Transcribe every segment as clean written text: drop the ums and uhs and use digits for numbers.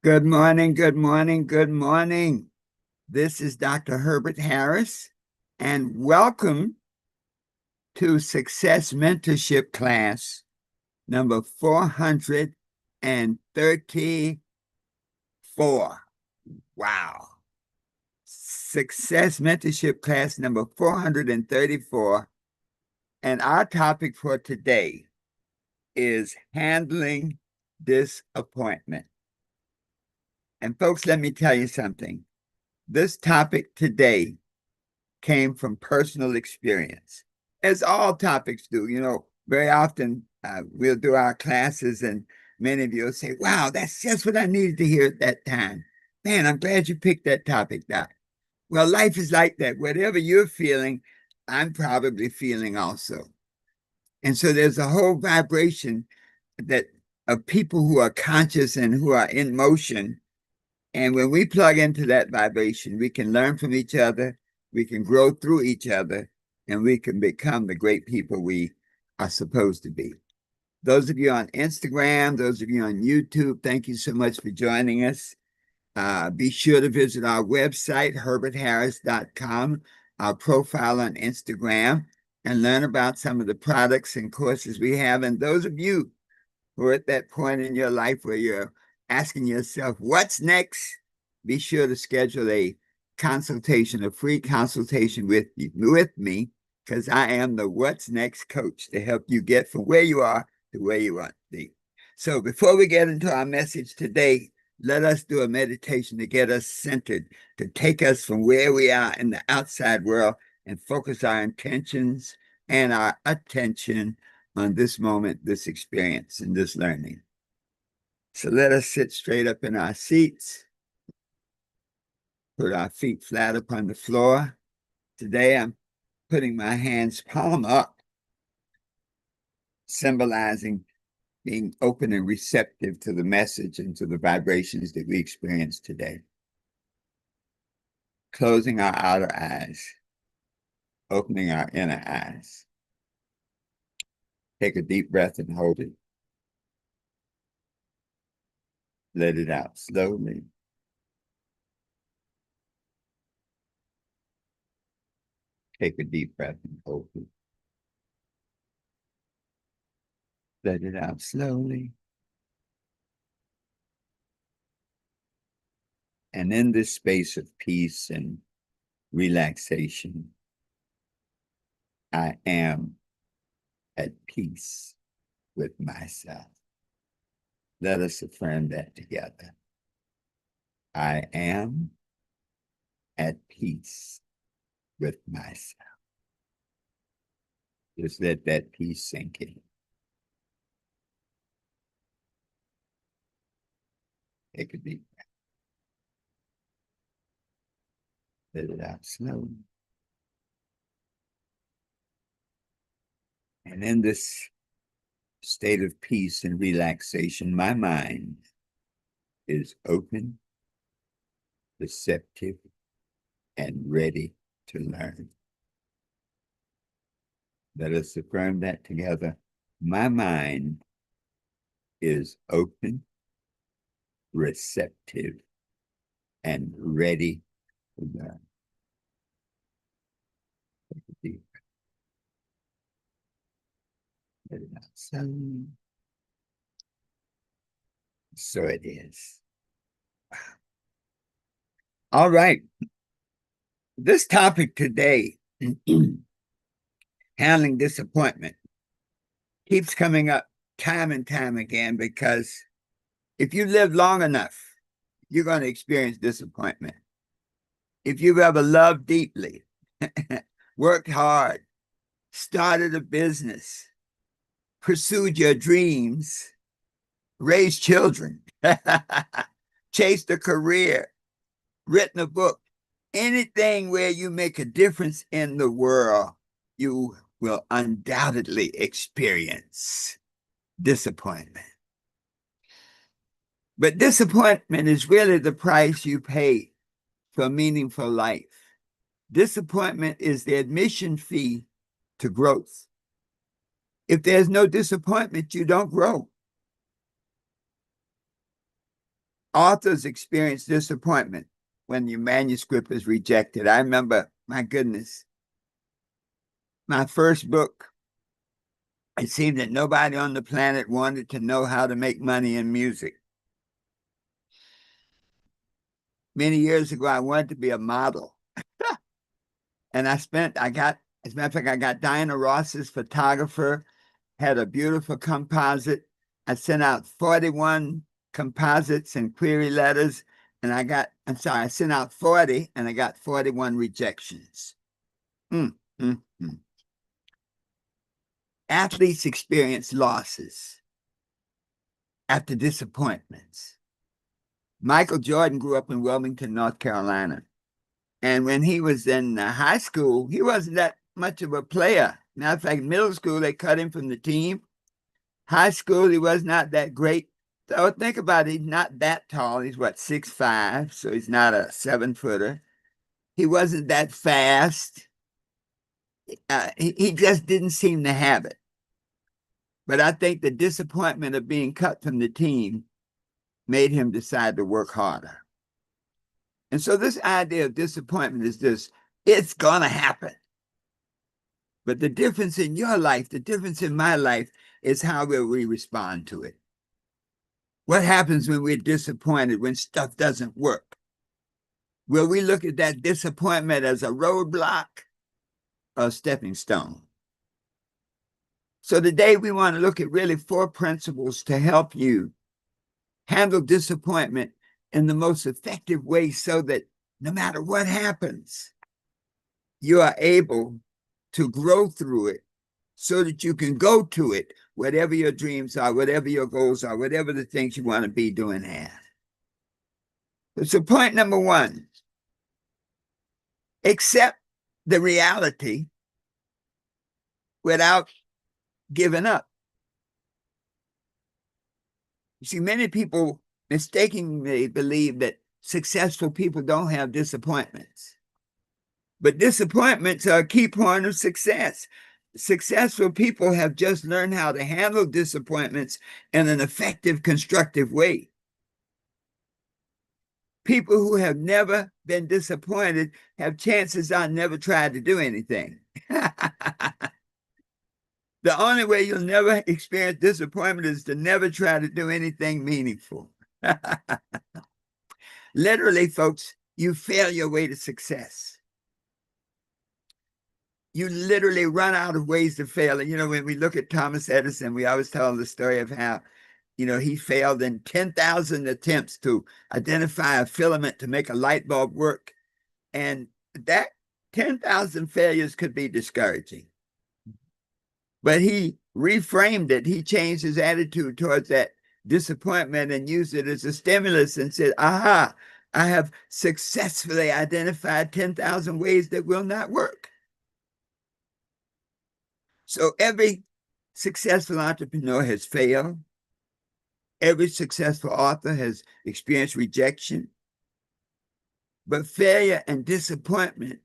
Good morning, good morning, good morning. This is Dr. Herbert Harris, and welcome to Success Mentorship class number 434. Wow. Success Mentorship class number 434. And our topic for today is handling disappointment. And folks, let me tell you something. This topic today came from personal experience, as all topics do. Very often we'll do our classes, and many of you will say, wow, that's just what I needed to hear at that time. Man, I'm glad you picked that topic, Doc. Well, life is like that. Whatever you're feeling, I'm probably feeling also. And so there's a whole vibration that of people who are conscious and who are in motion. And when we plug into that vibration, we can learn from each other, we can grow through each other, and we can become the great people we are supposed to be. Those of you on Instagram, those of you on YouTube, thank you so much for joining us. Be sure to visit our website, herbertharris.com, our profile on Instagram, and learn about some of the products and courses we have. And those of you who are at that point in your life where you're asking yourself, what's next? Be sure to schedule a consultation, a free consultation with me, because I am the What's Next coach to help you get from where you are to where you want to be. So before we get into our message today, let us do a meditation to get us centered, to take us from where we are in the outside world and focus our intentions and our attention on this moment, this experience, and this learning. So let us sit straight up in our seats, put our feet flat upon the floor. Today, I'm putting my hands palm up, symbolizing being open and receptive to the message and to the vibrations that we experience today. Closing our outer eyes, opening our inner eyes. Take a deep breath and hold it. Let it out slowly. Take a deep breath and hold it. Let it out slowly. And in this space of peace and relaxation, I am at peace with myself. Let us affirm that together. I am at peace with myself. Just let that peace sink in. Take a deep breath. Let it out slowly. And in this state of peace and relaxation, my mind is open, receptive, and ready to learn. Let us affirm that together. My mind is open, receptive, and ready to learn. Take a deep breath. Let it out. So it is. All right. This topic today, handling disappointment, keeps coming up time and time again because if you live long enough, you're going to experience disappointment. If you've ever loved deeply, worked hard, started a business, pursued your dreams, raised children, chased a career, written a book, anything where you make a difference in the world, you will undoubtedly experience disappointment. But disappointment is really the price you pay for a meaningful life. Disappointment is the admission fee to growth. If there's no disappointment, you don't grow. Authors experience disappointment when your manuscript is rejected. I remember, my goodness, my first book, it seemed that nobody on the planet wanted to know how to make money in music. Many years ago, I wanted to be a model. And as a matter of fact, I got Diana Ross's photographer, had a beautiful composite. I sent out 41 composites and query letters, and I sent out 40 and I got 41 rejections. Mm, mm, mm. Athletes experience losses after disappointments. Michael Jordan grew up in Wilmington, North Carolina. And when he was in high school, he wasn't that much of a player. Matter of fact, middle school, they cut him from the team. High school, he was not that great. So think about it, he's not that tall. He's what, 6'5", so he's not a 7-footer. He wasn't that fast. He just didn't seem to have it. But I think the disappointment of being cut from the team made him decide to work harder. And so this idea of disappointment is this: it's going to happen. But the difference in your life, the difference in my life, is how will we respond to it. What happens when we're disappointed, when stuff doesn't work? Will we look at that disappointment as a roadblock or a stepping stone? So today we want to look at really 4 principles to help you handle disappointment in the most effective way so that no matter what happens, you are able to grow through it so that you can go to it, whatever your dreams are, whatever your goals are, whatever the things you want to be doing have. So point number 1, accept the reality without giving up. You see, many people mistakenly believe that successful people don't have disappointments. But disappointments are a key point of success. Successful people have just learned how to handle disappointments in an effective, constructive way. People who have never been disappointed have chances on never tried to do anything. The only way you'll never experience disappointment is to never try to do anything meaningful. Literally, folks, you fail your way to success. You literally run out of ways to fail. And, when we look at Thomas Edison, we always tell the story of how, he failed in 10,000 attempts to identify a filament to make a light bulb work. And that 10,000 failures could be discouraging. But he reframed it. He changed his attitude towards that disappointment and used it as a stimulus and said, aha, I have successfully identified 10,000 ways that will not work. So every successful entrepreneur has failed. Every successful author has experienced rejection. But failure and disappointment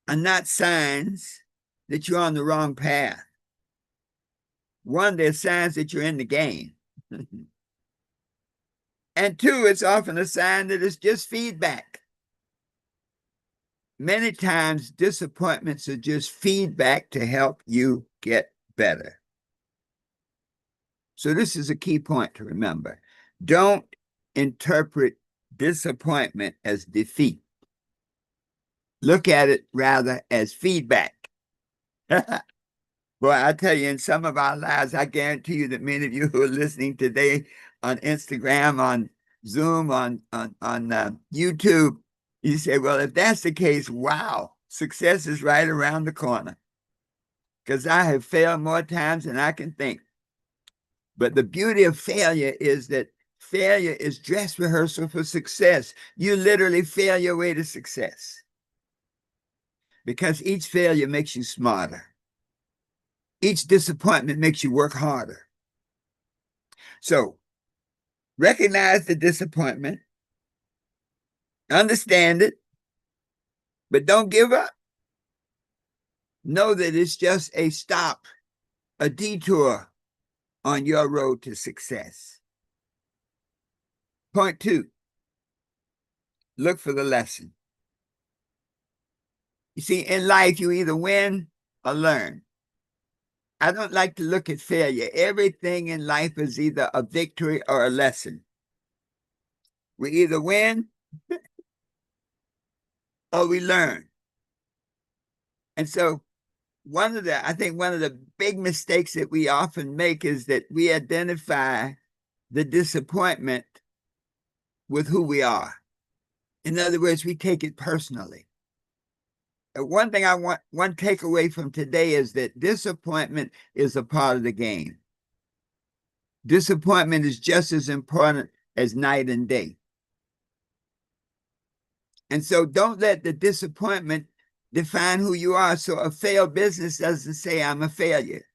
are not signs that you're on the wrong path. One, they're signs that you're in the game. And 2, it's often a sign that it's just feedback. Many times, disappointments are just feedback to help you get better. So this is a key point to remember. Don't interpret disappointment as defeat. Look at it rather as feedback. Boy, I tell you, in some of our lives, I guarantee you that many of you who are listening today on Instagram, on Zoom, on YouTube, you say, well, if that's the case, wow, success is right around the corner. Because I have failed more times than I can think. But the beauty of failure is that failure is dress rehearsal for success. You literally fail your way to success. Because each failure makes you smarter. Each disappointment makes you work harder. So, recognize the disappointment, understand it, but don't give up. Know that it's just a stop, a detour on your road to success. Point 2, look for the lesson. You see, in life, you either win or learn. I don't like to look at failure. Everything in life is either a victory or a lesson. We either win or we learn. And so I think one of the big mistakes that we often make is that we identify the disappointment with who we are. In other words, we take it personally. One takeaway from today is that disappointment is a part of the game. Disappointment is just as important as night and day. And so don't let the disappointment define who you are. So a failed business doesn't say I'm a failure.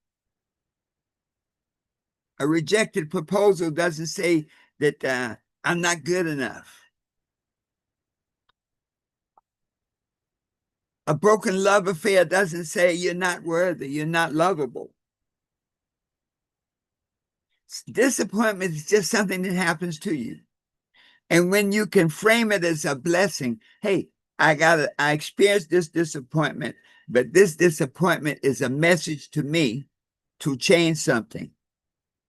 A rejected proposal doesn't say that I'm not good enough. A broken love affair doesn't say you're not worthy, you're not lovable. Disappointment is just something that happens to you. And when you can frame it as a blessing, hey, I experienced this disappointment, but this disappointment is a message to me to change something,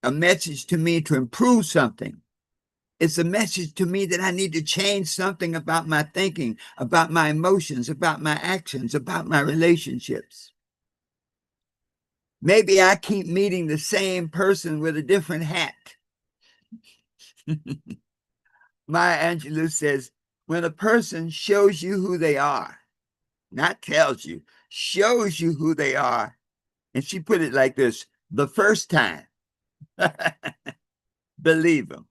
a message to me to improve something. It's a message to me that I need to change something about my thinking, about my emotions, about my actions, about my relationships. Maybe I keep meeting the same person with a different hat. Maya Angelou says, when a person shows you who they are, not tells you, shows you who they are, and she put it like this, the first time, believe them.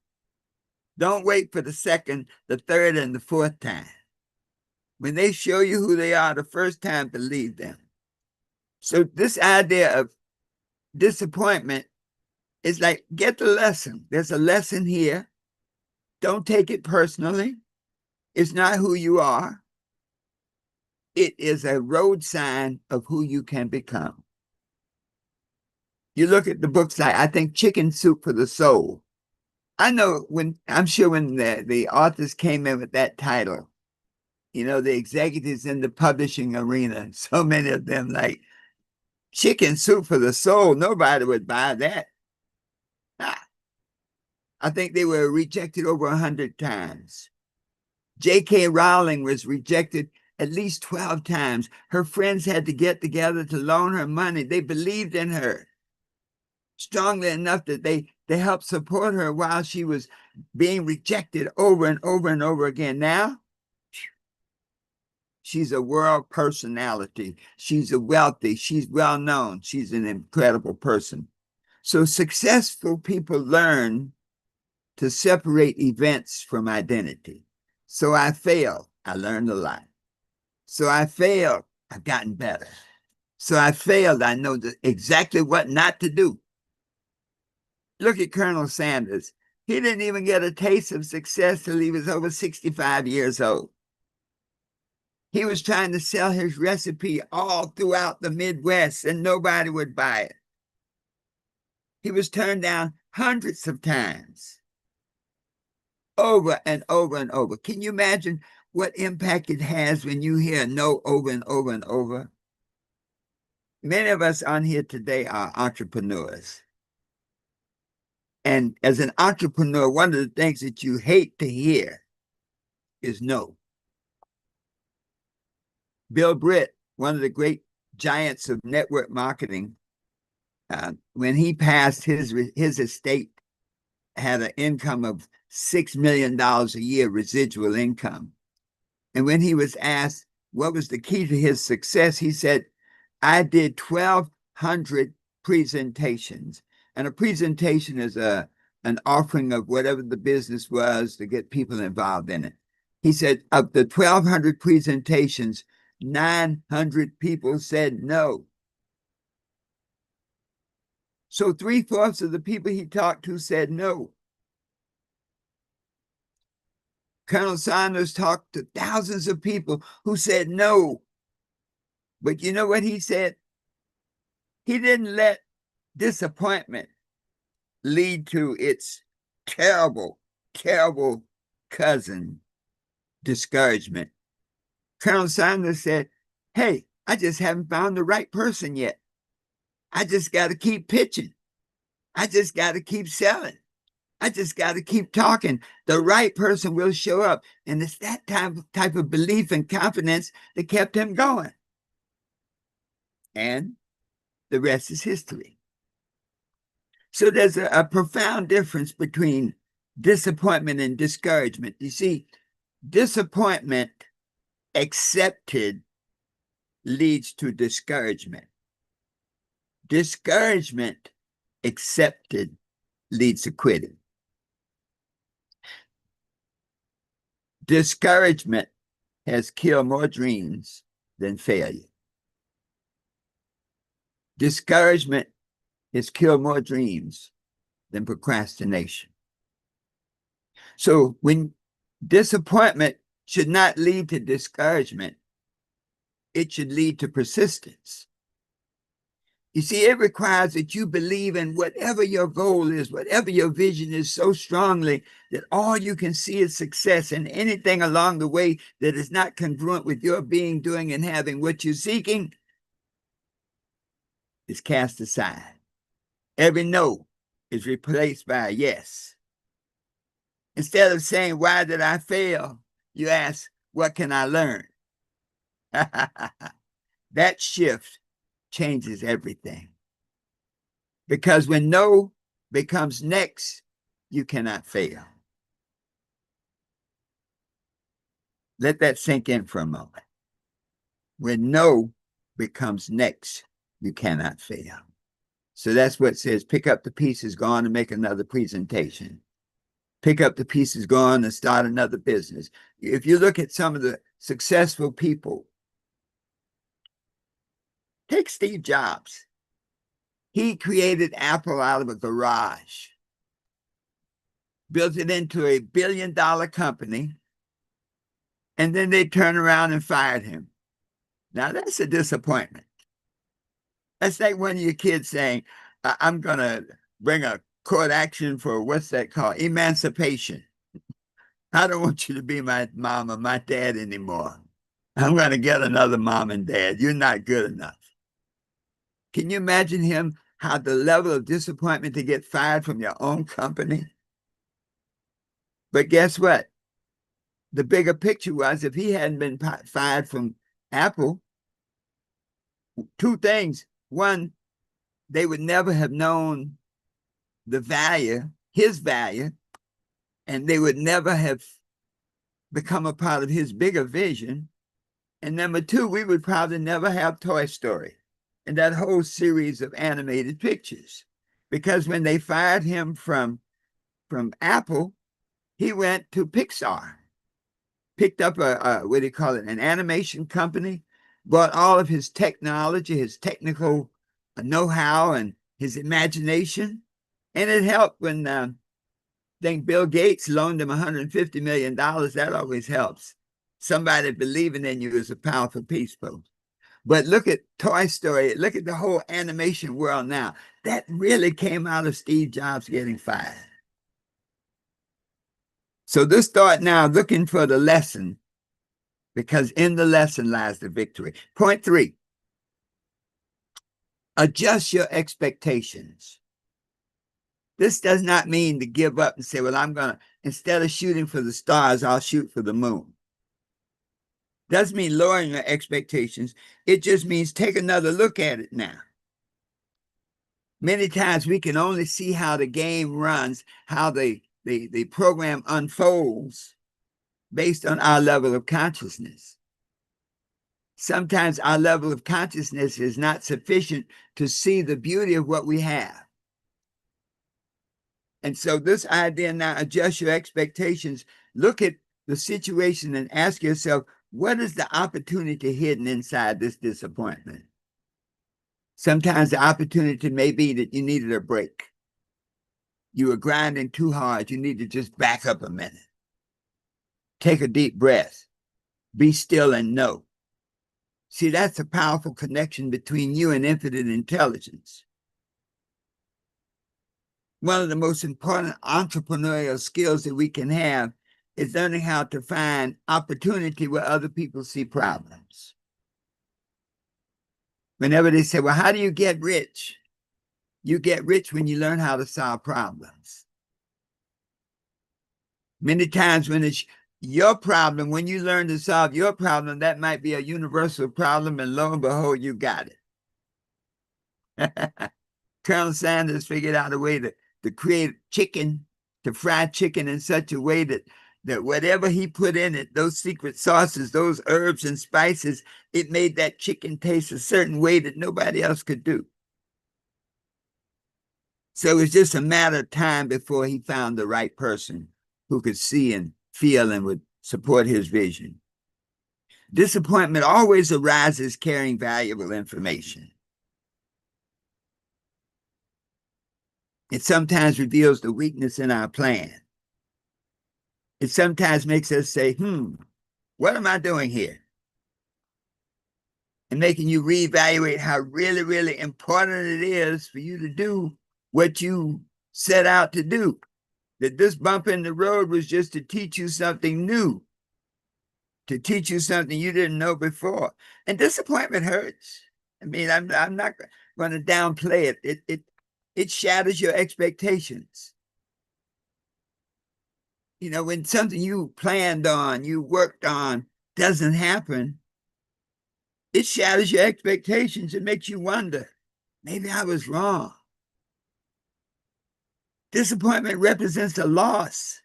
Don't wait for the second, the third, and the fourth time. When they show you who they are the first time, believe them. So this idea of disappointment is like, get the lesson. There's a lesson here. Don't take it personally. It's not who you are. It is a road sign of who you can become. You look at the books like, I think, Chicken Soup for the Soul. I'm sure when the authors came in with that title, you know, the executives in the publishing arena, so many of them like, Chicken Soup for the Soul, nobody would buy that. I think they were rejected over 100 times. J.K. Rowling was rejected at least 12 times. Her friends had to get together to loan her money. They believed in her strongly enough that they helped support her while she was being rejected over and over and over again. Now, she's a world personality. She's wealthy. She's well known. She's an incredible person. So successful people learn to separate events from identity. So I failed. I learned a lot. So I failed. I've gotten better. So I failed. I know exactly what not to do. Look at Colonel Sanders. He didn't even get a taste of success till he was over 65 years old. He was trying to sell his recipe all throughout the Midwest and nobody would buy it. He was turned down hundreds of times, over and over and over. Can you imagine what impact it has when you hear no over and over and over? Many of us on here today are entrepreneurs. And as an entrepreneur, one of the things that you hate to hear is no. Bill Britt, one of the great giants of network marketing, when he passed, his estate had an income of $6 million a year residual income. And when he was asked what was the key to his success, he said, I did 1,200 presentations. And a presentation is an offering of whatever the business was to get people involved in it. He said, of the 1,200 presentations, 900 people said no. So 3/4 of the people he talked to said no. Colonel Sanders talked to thousands of people who said no. But you know what he said? He didn't let disappointment lead to its terrible, terrible cousin, discouragement. Colonel Sanders said, hey, I just haven't found the right person yet. I just got to keep pitching. I just got to keep selling. I just got to keep talking. The right person will show up. And it's that type of belief and confidence that kept him going. And the rest is history. So there's a profound difference between disappointment and discouragement. You see, disappointment accepted leads to discouragement. Discouragement accepted leads to quitting. Discouragement has killed more dreams than failure. Discouragement has killed more dreams than procrastination. So when disappointment should not lead to discouragement, it should lead to persistence. You see, it requires that you believe in whatever your goal is, whatever your vision is so strongly that all you can see is success, and anything along the way that is not congruent with your being, doing, and having what you're seeking is cast aside. Every no is replaced by a yes. Instead of saying, why did I fail? You ask, what can I learn? That shift changes everything. Because when no becomes next, you cannot fail. Let that sink in for a moment. When no becomes next, you cannot fail. So that's what it says, pick up the pieces, go on and make another presentation. Pick up the pieces, go on and start another business. If you look at some of the successful people, take Steve Jobs. He created Apple out of a garage, built it into a $1 billion company, and then they turned around and fired him. Now, that's a disappointment. That's like one of your kids saying, I'm going to bring a court action for, what's that called? Emancipation. I don't want you to be my mom or my dad anymore. I'm going to get another mom and dad. You're not good enough. Can you imagine him, how the level of disappointment to get fired from your own company? But guess what? The bigger picture was, if he hadn't been fired from Apple, two things. One, they would never have known the value, his value, and they would never have become a part of his bigger vision. And number two, we would probably never have Toy Story and that whole series of animated pictures. Because when they fired him from Apple, he went to Pixar, picked up what do you call it, an animation company, brought all of his technology, his technical know-how, and his imagination. And it helped when I think Bill Gates loaned him $150 million. That always helps. Somebody believing in you is a powerful piece, folks. But look at Toy Story. Look at the whole animation world now. That really came out of Steve Jobs getting fired. So this thought now, looking for the lesson, because in the lesson lies the victory. Point 3, adjust your expectations. This does not mean to give up and say, well, I'm going to, instead of shooting for the stars, I'll shoot for the moon. Doesn't mean lowering your expectations. It just means take another look at it now. Many times we can only see how the game runs, how the program unfolds based on our level of consciousness. Sometimes our level of consciousness is not sufficient to see the beauty of what we have. And so this idea now, adjust your expectations, look at the situation and ask yourself, what is the opportunity hidden inside this disappointment? Sometimes the opportunity may be that you needed a break. You were grinding too hard. You need to just back up a minute. Take a deep breath. Be still and know. See, that's a powerful connection between you and infinite intelligence. One of the most important entrepreneurial skills that we can have is learning how to find opportunity where other people see problems. Whenever they say, well, how do you get rich? You get rich when you learn how to solve problems. Many times when it's your problem, when you learn to solve your problem, that might be a universal problem, and lo and behold, you got it. Colonel Sanders figured out a way to create chicken, to fry chicken in such a way that whatever he put in it, those secret sauces, those herbs and spices, it made that chicken taste a certain way that nobody else could do. So it was just a matter of time before he found the right person who could see and feel and would support his vision. Disappointment always arises carrying valuable information. It sometimes reveals the weakness in our plan. It sometimes makes us say, what am I doing here? And making you reevaluate how really, really important it is for you to do what you set out to do. That this bump in the road was just to teach you something new, to teach you something you didn't know before. And disappointment hurts. I mean, I'm not going to downplay it. It shatters your expectations. You know, when something you planned on, you worked on, doesn't happen, it shatters your expectations. It makes you wonder, maybe I was wrong. Disappointment represents a loss.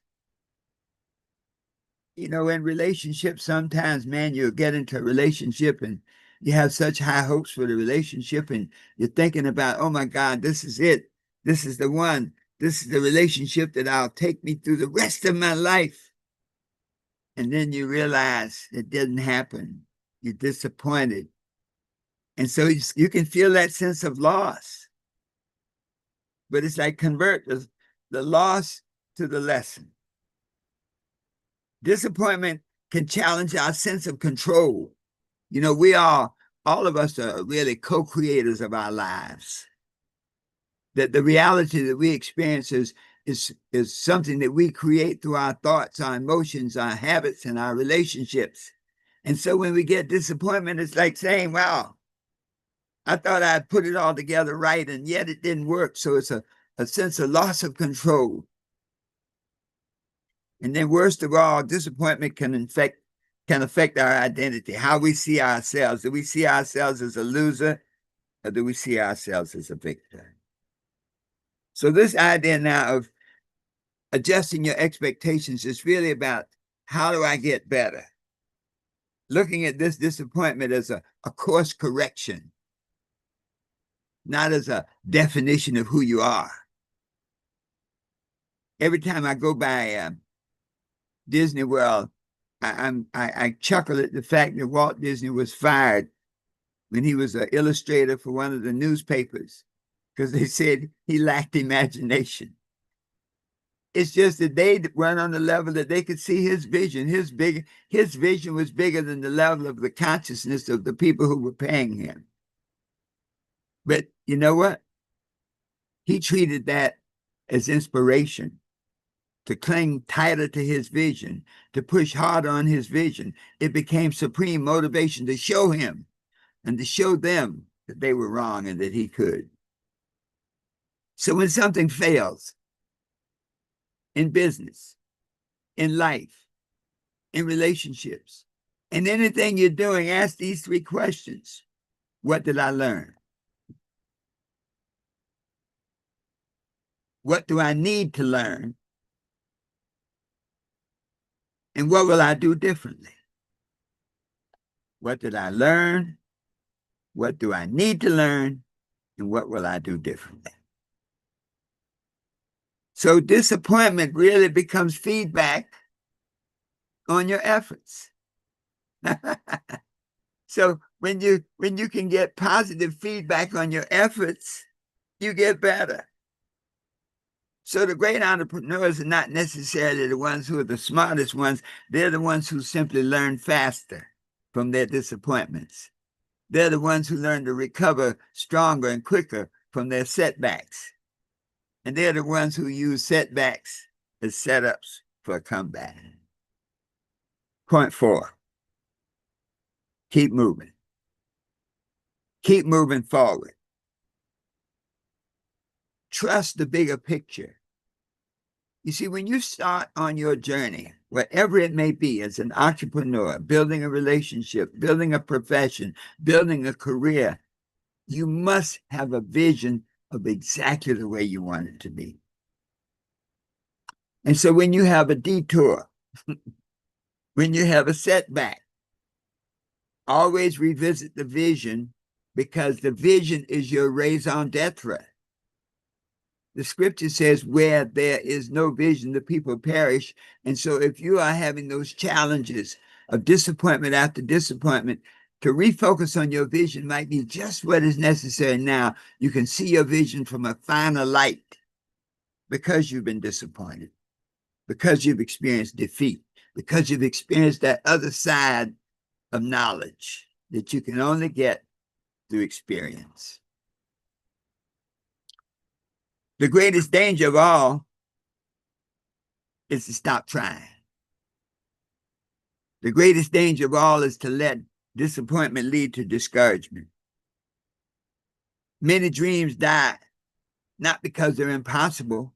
You know, in relationships, sometimes, man, you get into a relationship and you have such high hopes for the relationship, and you're thinking about, oh my God, this is it. This is the one. This is the relationship that I'll take me through the rest of my life. And then you realize it didn't happen. You're disappointed. And so you can feel that sense of loss. But it's like convert the loss to the lesson. Disappointment can challenge our sense of control. You know, all of us are really co-creators of our lives. That the reality that we experience is something that we create through our thoughts, our emotions, our habits, and our relationships. And so when we get disappointment, it's like saying, wow, I thought I'd put it all together right, and yet it didn't work. So it's a sense of loss of control. And then worst of all, disappointment can affect our identity, how we see ourselves. Do we see ourselves as a loser, or do we see ourselves as a victor? So this idea now of adjusting your expectations is really about, how do I get better? Looking at this disappointment as a course correction, not as a definition of who you are. Every time I go by Disney World, I chuckle at the fact that Walt Disney was fired when he was an illustrator for one of the newspapers, because they said he lacked imagination. It's just that they weren't on the level that they could see his vision. His vision was bigger than the level of the consciousness of the people who were paying him. But you know what? He treated that as inspiration, to cling tighter to his vision, to push harder on his vision. It became supreme motivation to show him and to show them that they were wrong and that he could. So when something fails in business, in life, in relationships, in anything you're doing, ask these 3 questions. What did I learn? What do I need to learn? And what will I do differently? What did I learn? What do I need to learn? And what will I do differently? So disappointment really becomes feedback on your efforts. So when you can get positive feedback on your efforts, you get better. So the great entrepreneurs are not necessarily the ones who are the smartest ones. They're the ones who simply learn faster from their disappointments. They're the ones who learn to recover stronger and quicker from their setbacks. And they're the ones who use setbacks as setups for a comeback. Point 4, keep moving. Keep moving forward. Trust the bigger picture. You see, when you start on your journey, whatever it may be, as an entrepreneur, building a relationship, building a profession, building a career, you must have a vision of exactly the way you want it to be. And so when you have a detour, when you have a setback, always revisit the vision, because the vision is your raison d'etre. The scripture says, where there is no vision, the people perish. And so if you are having those challenges of disappointment after disappointment, to refocus on your vision might be just what is necessary now. You can see your vision from a finer light because you've been disappointed, because you've experienced defeat, because you've experienced that other side of knowledge that you can only get through experience. The greatest danger of all is to stop trying. The greatest danger of all is to let disappointment lead to discouragement. Many dreams die, not because they're impossible.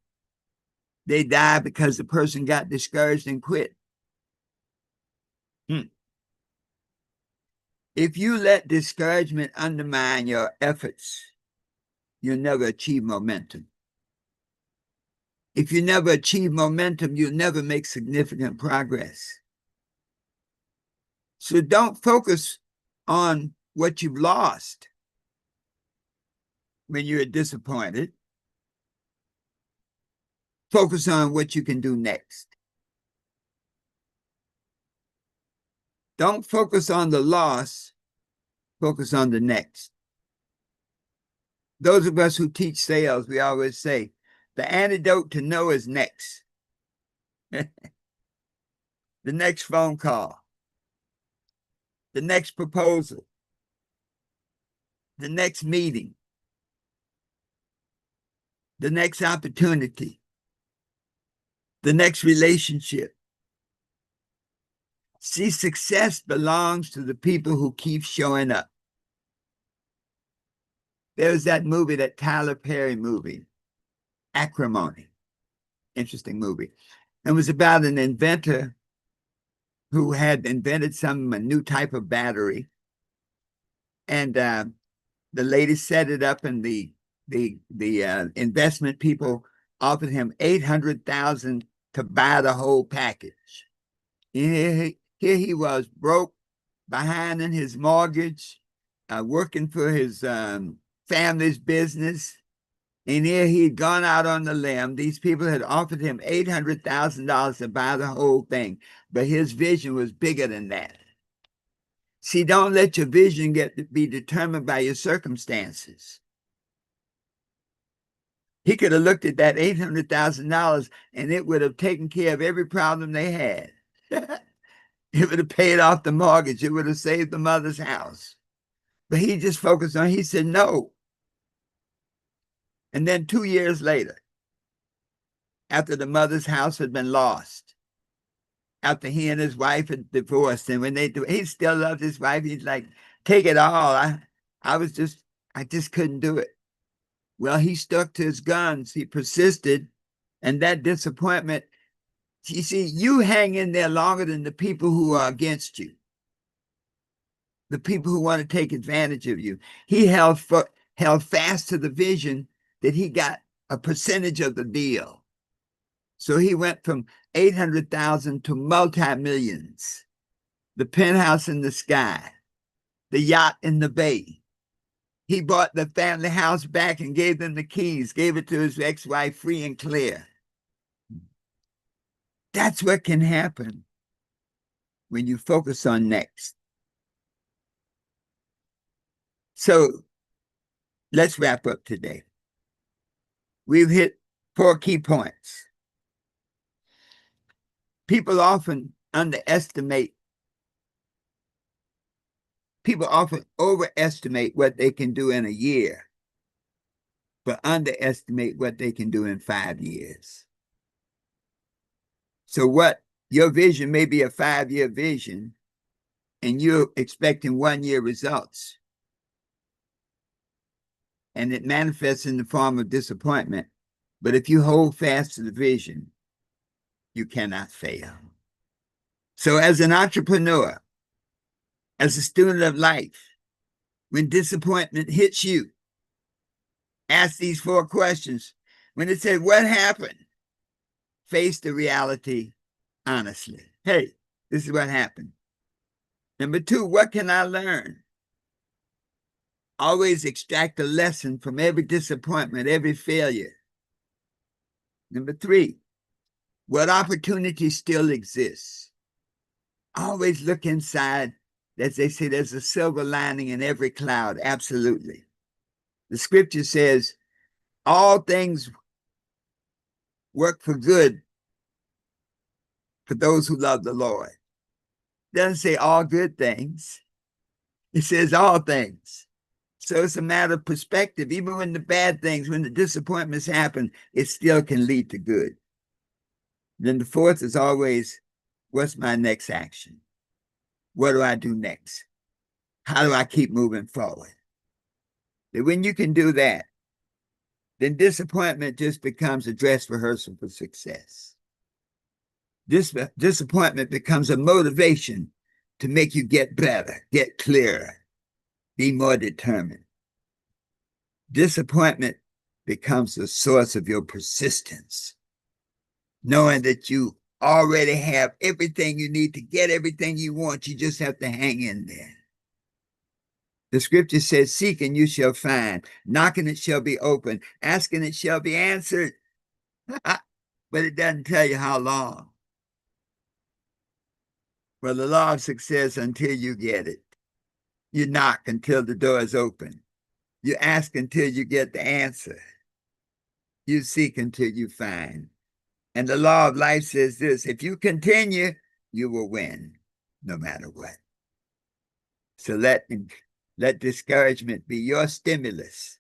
They die because the person got discouraged and quit. If you let discouragement undermine your efforts, you'll never achieve momentum. If you never achieve momentum, you'll never make significant progress. So don't focus on what you've lost when you're disappointed. Focus on what you can do next. Don't focus on the loss, focus on the next. Those of us who teach sales, we always say, the antidote to no is next. The next phone call, the next proposal, the next meeting, the next opportunity, the next relationship. See, success belongs to the people who keep showing up. There's that movie, that Tyler Perry movie, Acrimony. Interesting movie. It was about an inventor who had invented a new type of battery. And the lady set it up, and the investment people offered him $800,000 to buy the whole package. Here he was, broke, behind in his mortgage, working for his family's business. And here he'd gone out on the limb. These people had offered him $800,000 to buy the whole thing, but his vision was bigger than that. See, don't let your vision be determined by your circumstances. He could have looked at that $800,000 and it would have taken care of every problem they had. It would have paid off the mortgage. It would have saved the mother's house. But he just focused on, he said no. And then 2 years later, after the mother's house had been lost, after he and his wife had divorced, and when he still loved his wife, he's like, take it all. I just couldn't do it. Well, he stuck to his guns. He persisted. And that disappointment, you see, you hang in there longer than the people who are against you, the people who want to take advantage of you. He held fast to the vision that he got a percentage of the deal. So he went from 800,000 to multi-millions, the penthouse in the sky, the yacht in the bay. He bought the family house back and gave them the keys, gave it to his ex-wife free and clear. That's what can happen when you focus on next. So let's wrap up today. We've hit 4 key points. People often overestimate what they can do in a year, but underestimate what they can do in 5 years. So what Your vision may be a 5-year vision, and you're expecting 1-year results. And it manifests in the form of disappointment. But if you hold fast to the vision, you cannot fail. So as an entrepreneur, as a student of life, when disappointment hits you, ask these 4 questions. When it said, what happened? Face the reality honestly. Hey, this is what happened. Number 2, what can I learn? Always extract a lesson from every disappointment, every failure. Number 3, what opportunity still exists? Always look inside. As they say, there's a silver lining in every cloud. Absolutely. The scripture says, all things work for good for those who love the Lord. It doesn't say all good things. It says all things. So it's a matter of perspective. Even when the bad things, when the disappointments happen, it still can lead to good. Then the 4th is always, what's my next action? What do I do next? How do I keep moving forward? And when you can do that, then disappointment just becomes a dress rehearsal for success. Disappointment becomes a motivation to make you get better, get clearer, be more determined. Disappointment becomes the source of your persistence, knowing that you already have everything you need to get everything you want. You just have to hang in there. The scripture says, seek and you shall find. Knocking it shall be open. Asking it shall be answered. But it doesn't tell you how long. Well, the law of success until you get it. You knock until the door is open. You ask until you get the answer. You seek until you find. And the law of life says this, if you continue, you will win no matter what. So let discouragement be your stimulus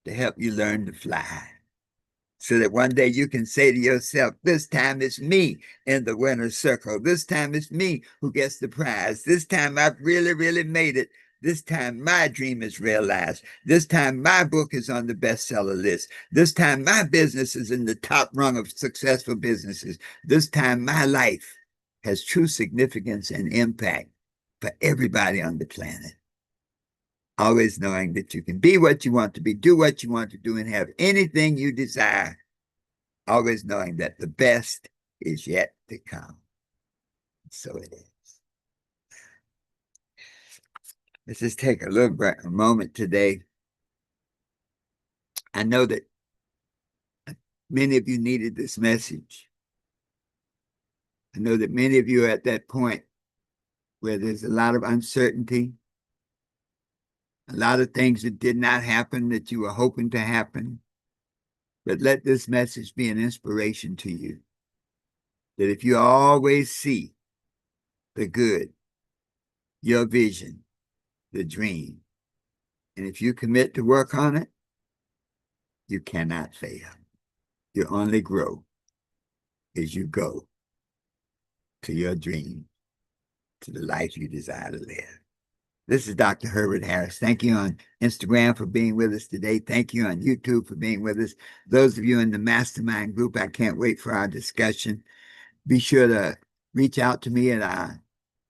to help you learn to fly. So that one day you can say to yourself, this time it's me in the winner's circle. This time it's me who gets the prize. This time I've really, really made it. This time my dream is realized. This time my book is on the bestseller list. This time my business is in the top rung of successful businesses. This time my life has true significance and impact for everybody on the planet. Always knowing that you can be what you want to be, do what you want to do, and have anything you desire. Always knowing that the best is yet to come. So it is. Let's just take a moment today. I know that many of you needed this message. I know that many of you are at that point where there's a lot of uncertainty, a lot of things that did not happen that you were hoping to happen. But let this message be an inspiration to you. That if you always see the good, your vision, the dream, and if you commit to work on it, you cannot fail. You only grow as you go to your dream, to the life you desire to live. This is Dr. Herbert Harris. Thank you on Instagram for being with us today. Thank you on YouTube for being with us. Those of you in the Mastermind group, I can't wait for our discussion. Be sure to reach out to me at our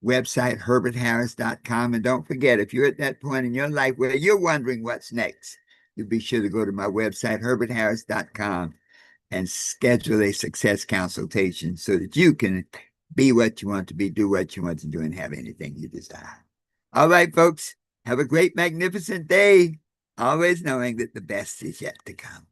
website, herbertharris.com. And don't forget, if you're at that point in your life where you're wondering what's next, you be sure to go to my website, herbertharris.com, and schedule a success consultation so that you can be what you want to be, do what you want to do, and have anything you desire. All right, folks, have a great, magnificent day, always knowing that the best is yet to come.